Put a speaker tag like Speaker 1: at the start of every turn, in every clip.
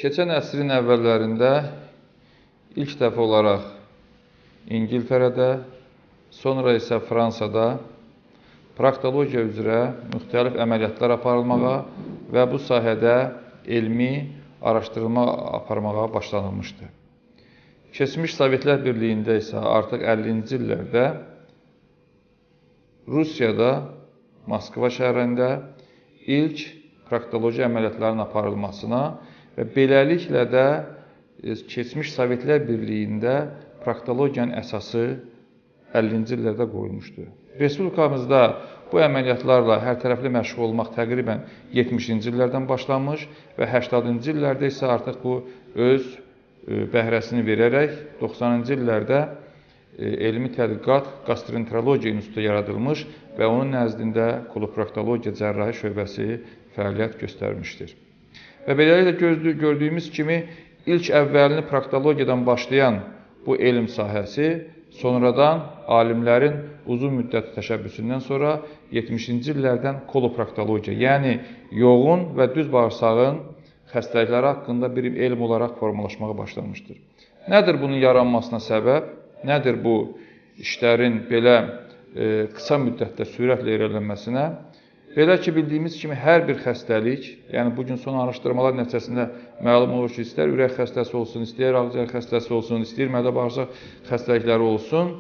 Speaker 1: Keçən əsrin əvvəllərində ilk dəfə olaraq İngiltərədə, sonra isə Fransada proktologiya üzrə müxtəlif əməliyyatlar aparılmağa və bu sahədə elmi araşdırma aparmağa başlanılmışdı. Keçmiş Sovetlər Birliyində isə artıq 50-ci illərdə Rusiyada, Moskva şəhərində ilk proktologiya əməliyyatlarının aparılmasına və beləliklə də keçmiş Sovetlər Birliyində proktologiyanın əsası 50-ci illərdə qoyulmuşdu. Respublikamızda bu əməliyyatlarla hərtərəfli məşğul olmaq təqribən 70-ci illərdən başlanmış və 80-cı illərdə isə artıq bu öz bəhrəsini verərək 90-cı illərdə elmi tədqiqat Gastroenterologiya İnstitutu yaradılmış və onun nəzdində koloproktologiya cərrahi şöbəsi fəaliyyət göstərmişdir. Və beləliklə gördüyümüz kimi ilk əvvəlini proktologiyadan başlayan bu elm sahəsi sonradan alimlərin uzun müddət təşəbbüsündən sonra 70-ci illərdən koloproktologiya, yəni yoğun və düz bağırsağın xəstəlikləri haqqında bir elm olaraq formalaşmağa başlanmışdır. Nədir bunun yaranmasına səbəb? Nədir bu işlərin belə qısa müddətdə sürətlə irəlilənməsinə? Belə ki, bildiyimiz kimi hər bir xəstəlik, yəni bugün son araşdırmalar nəticəsində məlum olur ki, istər ürək xəstəsi olsun, istər ağciyər xəstəsi olsun, istər mədə-bağırsaq xəstəlikləri olsun,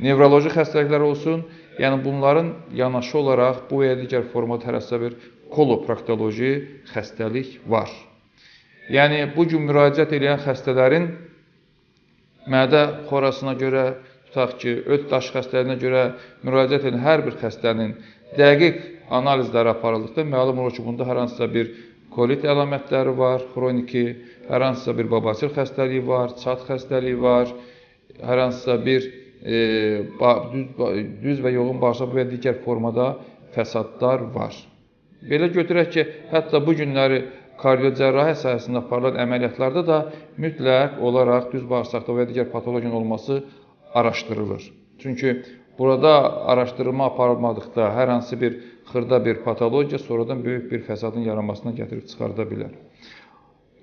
Speaker 1: nevroloji xəstəliklər olsun, yəni bunların yanaşı olaraq bu və ya digər formada hər hansı bir koloproktoloji xəstəlik var. Yəni, bugün müraciət edən xəstələrin mədə xorasına görə, tutaq ki, öd daşı xəstəliyinə görə müraciət edən hər bir xəstənin dəqiq analizləri aparıldıqda məlum olur ki, bunda hər hansısa bir kolit əlamətləri var, xroniki, hər hansısa bir babasir xəstəliyi var, çat xəstəliyi var, hər hansısa bir düz və yoğun bağırsaq və digər formada fəsadlar var. Belə götürək ki, hətta bu günləri kardiocərrahi sahəsində aparılan əməliyyatlarda da mütləq olaraq düz bağırsaqda və digər patologiyanın olması araşdırılır. Çünki burada araşdırma aparılmadıqda hər hansı bir xırda bir patologiya sonradan böyük bir fəsadın yaranmasına gətirib çıxarda bilər.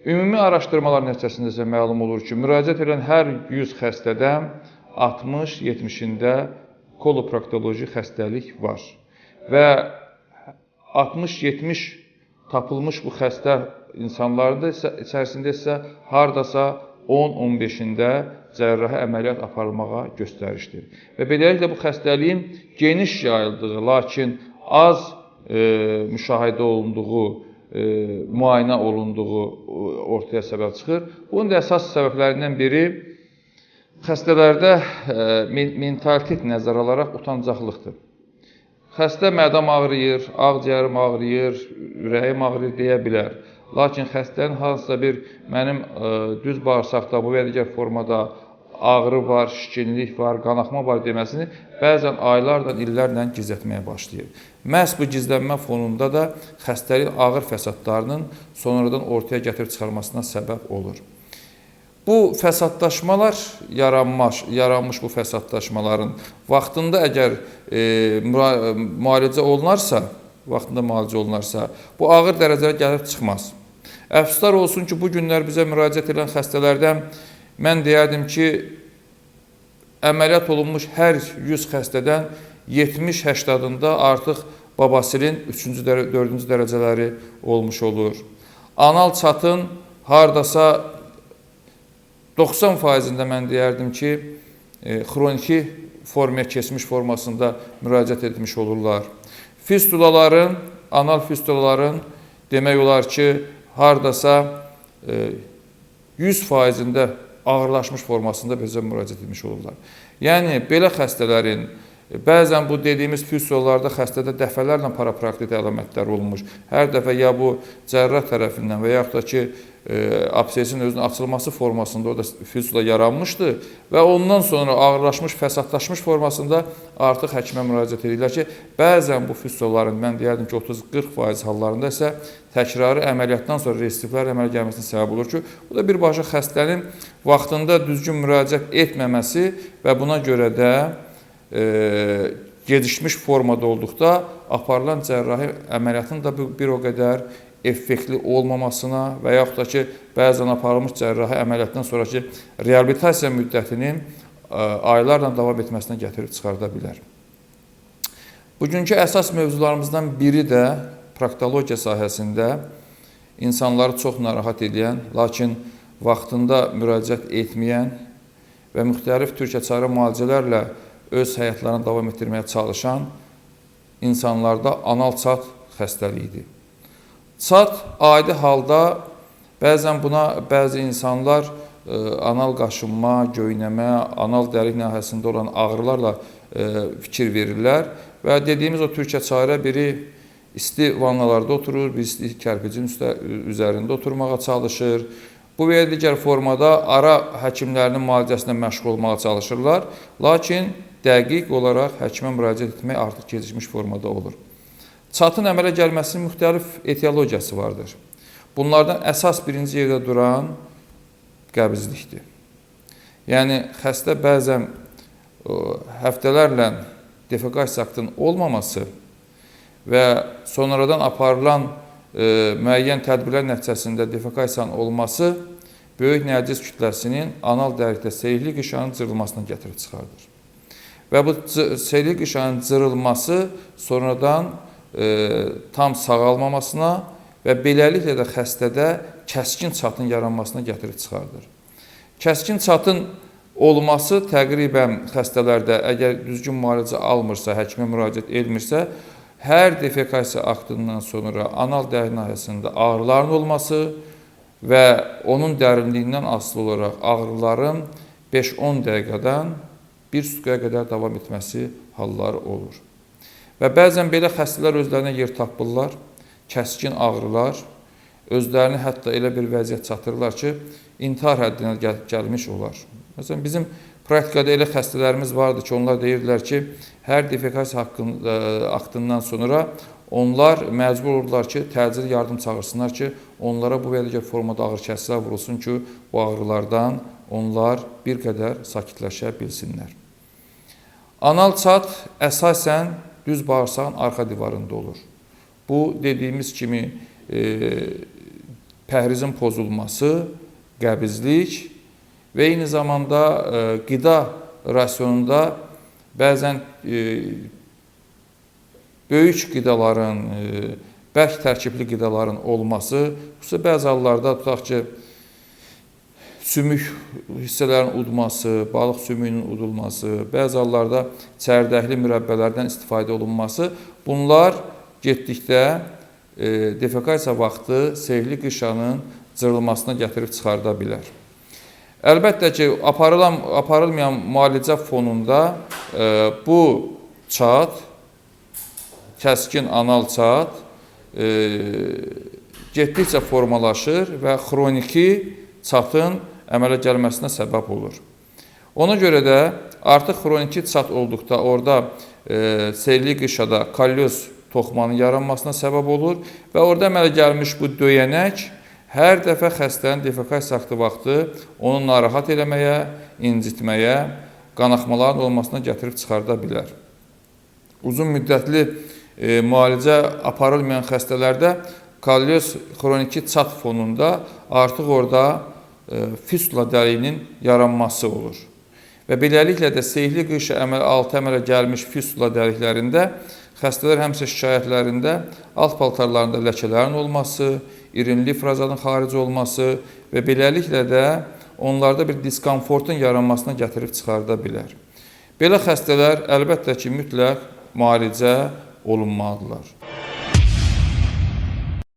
Speaker 1: Ümumi araşdırmalar nəticəsində isə məlum olur ki, müraciət edən hər 100 xəstədən 60-70-də koloproktoloji xəstəlik var və 60-70 tapılmış bu xəstə insanların da içərisində isə hardasa 10-15-də cərrahi əməliyyat aparılmağa göstərişdir. Və beləliklə bu xəstəliyin geniş yayıldığı, lakin az müşahidə olunduğu, müayinə olunduğu ortaya səbəb çıxır. Bunun da əsas səbəblərindən biri xəstələrdə mentalitet nəzərə alaraq utancaqlıqdır. Xəstə mədəm ağrıyır, ağciyərim ağrıyır, ürəyim ağrıyır deyə bilər. Lakin xəstənin hansısa bir mənim düz bağırsaqda bu və digər formada ağrı var, şişkinlik var, qanaxma var deməsini bəzən aylardan, illərlə gizlətməyə başlayır. Məhz bu gizlənmə fonunda da xəstəliyin ağır fəsadlarının sonradan ortaya gətirib çıxarmasına səbəb olur. Bu fəsadlaşmalar yaranmış bu fəsadlaşmaların vaxtında əgər müalicə olunarsa, bu ağır dərəcələrə gəlib çıxmaz. Əfsuslar olsun ki, bu günlər bizə müraciət edən xəstələrdən mən deyərdim ki, əməliyyat olunmuş hər 100 xəstədən 70-80-da artıq babasilin 3-cü, 4-cü dərəcələri olmuş olur. Anal çatın hardasa 90%-də mən deyərdim ki, xroniki formaya keçmiş formasında müraciət etmiş olurlar. Fistulaların, anal fistulaların demək olar ki, hardasa 100%-də ağırlaşmış formasında bizə müraciət etmiş olurlar. Yəni, belə xəstələrin bəzən bu dediyimiz fistulalarda xəstədə dəfələrlə parapraktit əlamətləri olmuş. Hər dəfə ya bu cərrah tərəfindən və yaxud da ki, absesin özünün açılması formasında orada fistula yaranmışdı və ondan sonra ağırlaşmış, fəsadlaşmış formasında artıq həkimə müraciət edirlər ki, bəzən bu fistulaların, mən deyərdim ki, 30-40% hallarında isə təkrarı əməliyyatdan sonra resistivlər əmələ gəlməsinə səbəb olur ki, bu da birbaşa xəstənin vaxtında düzgün müraciət etməməsi və buna görə də gecikmiş formada olduqda aparılan cərrahi əməliyyatın da bir o qədər effektli olmamasına və yaxud da ki, bəzən aparılmış cərrahi əməliyyatdan sonraki reabilitasiya müddətinin aylarla davam etməsinə gətirib çıxarda bilər. Bugünkü əsas mövzularımızdan biri də proktologiya sahəsində insanları çox narahat edən, lakin vaxtında müraciət etməyən və müxtəlif türkəçarə müalicələrlə öz həyatlarını davam etdirməyə çalışan insanlarda anal çat xəstəliyidir. Çat adi halda bəzən buna bəzi insanlar anal qaşınma, göynəmə, anal dəlik nahiyəsində olan ağrılarla fikir verirlər və dediyimiz o türkəçarə biri isti vannalarda oturur, birisi kərpicin üzərində oturmağa çalışır. Bu və ya digər formada ara həkimlərinin müalicəsində məşğul olmağa çalışırlar, lakin dəqiq olaraq həkimə müraciət etmək artıq gecikmiş formada olur. Çatın əmələ gəlməsinin müxtəlif etiologiyası vardır. Bunlardan əsas birinci yerdə duran qəbizlikdir. Yəni, xəstə bəzən həftələrlə defekasiya aktının olmaması və sonradan aparılan müəyyən tədbirlər nəticəsində defekasiyanın olması böyük nəcis kütləsinin anal dəlikdə seyrli qışanın cırılmasına gətirib çıxardır. Və bu seyrli qışanın cırılması sonradan tam sağalmamasına və beləliklə də xəstədə kəskin çatın yaranmasına gətirib çıxardır. Kəskin çatın olması təqribən xəstələrdə əgər düzgün müalicə almırsa, həkimə müraciət etmirsə, hər defekasiya aktından sonra anal dəlik nahiyəsində ağrıların olması və onun dərinliyindən asılı olaraq ağrıların 5-10 dəqiqədən 1 sutqaya qədər davam etməsi halları olur. Və bəzən belə xəstələr özlərinə yer tapırlar, kəskin ağrılar, özlərini hətta elə bir vəziyyət çatırlar ki, intihar həddinə gəlmiş olar. Məsələn, bizim praktikada elə xəstələrimiz vardı ki, onlar deyirdilər ki, hər defekasiya aktından sonra onlar məcbur olurlar ki, təcili yardım çağırsınlar ki, onlara bu və digər formada ağrı kəsicilər vurulsun ki, bu ağrılardan onlar bir qədər sakitləşə bilsinlər. Anal çat əsasən düz bağırsağın arxa divarında olur. Bu, dediyimiz kimi, pəhrizin pozulması, qəbizlik və eyni zamanda qida rasionunda bəzən böyük qidaların, bərk tərkibli qidaların olması, xüsusilə bəzi hallarda tutaq ki, sümük hissələrin udması, balıq sümüyünün udulması, bəzi hallarda çərdəkli mürəbbələrdən istifadə olunması, bunlar getdikdə defekasiya vaxtı seyrli qışanın cırılmasına gətirib çıxarda bilər. Əlbəttə ki, aparılmayan müalicə fonunda bu çat, kəskin anal çat getdikcə formalaşır və xroniki çatın əmələ gəlməsinə səbəb olur. Ona görə də artıq xroniki çat olduqda orada seyrli qışada kalyoz toxumanın yaranmasına səbəb olur və orada əmələ gəlmiş bu döyənək hər dəfə xəstənin defekasiya aktı vaxtı onu narahat eləməyə, incitməyə, qanaxmaların olmasına gətirib çıxarda bilər. Uzun müddətli müalicə aparılmayan xəstələrdə kalyoz xroniki çat fonunda artıq orada fistula dəliyinin yaranması olur. Və beləliklə də seyrli qışı altı əmələ gəlmiş fistula dəliklərində xəstələr həmçə şikayətlərində alt paltarlarında ləkələrin olması, irinli ifrazatın xaric olması və beləliklə də onlarda bir diskomfortun yaranmasına gətirib çıxarda bilər. Belə xəstələr əlbəttə ki, mütləq müalicə olunmalıdırlar.